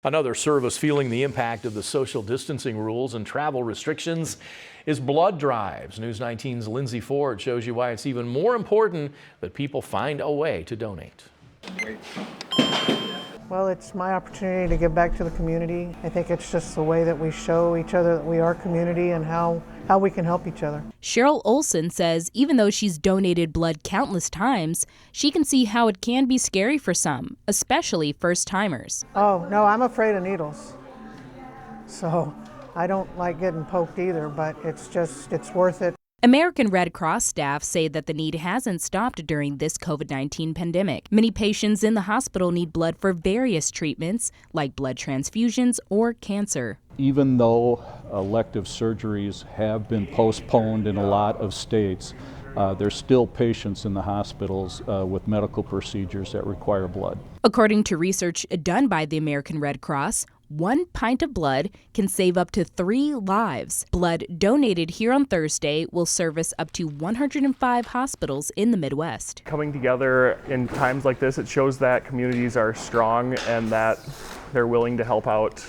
Another service feeling the impact of the social distancing rules and travel restrictions is blood drives. News 19's Lindsay Ford shows you why it's even more important that people find a way to donate. Well, it's my opportunity to give back to the community. I think it's just the way that we show each other that we are community and how we can help each other. Cheryl Olson says even though she's donated blood countless times, she can see how it can be scary for some, especially first-timers. Oh, no, I'm afraid of needles. So I don't like getting poked either, but it's worth it. American Red Cross staff say that the need hasn't stopped during this COVID-19 pandemic. Many patients in the hospital need blood for various treatments, like blood transfusions or cancer. Even though elective surgeries have been postponed in a lot of states, there's still patients in the hospitals with medical procedures that require blood. According to research done by the American Red Cross, 1 pint of blood can save up to 3 lives. Blood donated here on Thursday will service up to 105 hospitals in the Midwest. Coming together in times like this, it shows that communities are strong and that they're willing to help out.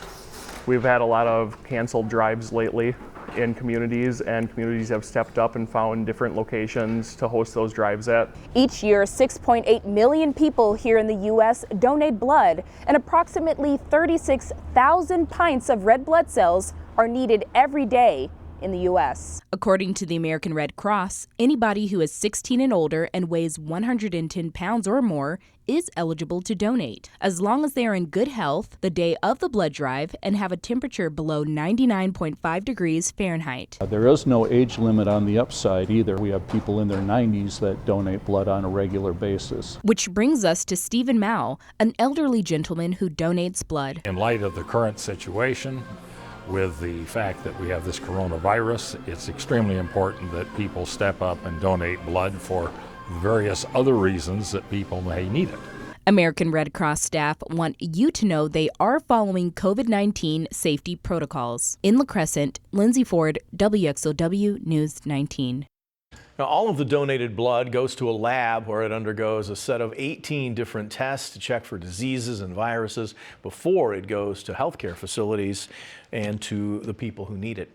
We've had a lot of canceled drives lately in communities, and communities have stepped up and found different locations to host those drives at. Each year, 6.8 million people here in the U.S. donate blood, and approximately 36,000 pints of red blood cells are needed every day in the U.S. According to the American Red Cross, anybody who is 16 and older and weighs 110 pounds or more is eligible to donate, as long as they are in good health the day of the blood drive and have a temperature below 99.5 degrees Fahrenheit. There is no age limit on the upside either. We have people in their 90s that donate blood on a regular basis. Which brings us to Stephen Mao, an elderly gentleman who donates blood. In light of the current situation, with the fact that we have this coronavirus, it's extremely important that people step up and donate blood for various other reasons that people may need it. American Red Cross staff want you to know they are following COVID-19 safety protocols. In La Crescent, Lindsay Ford, WXOW News 19. Now, all of the donated blood goes to a lab where it undergoes a set of 18 different tests to check for diseases and viruses before it goes to healthcare facilities and to the people who need it.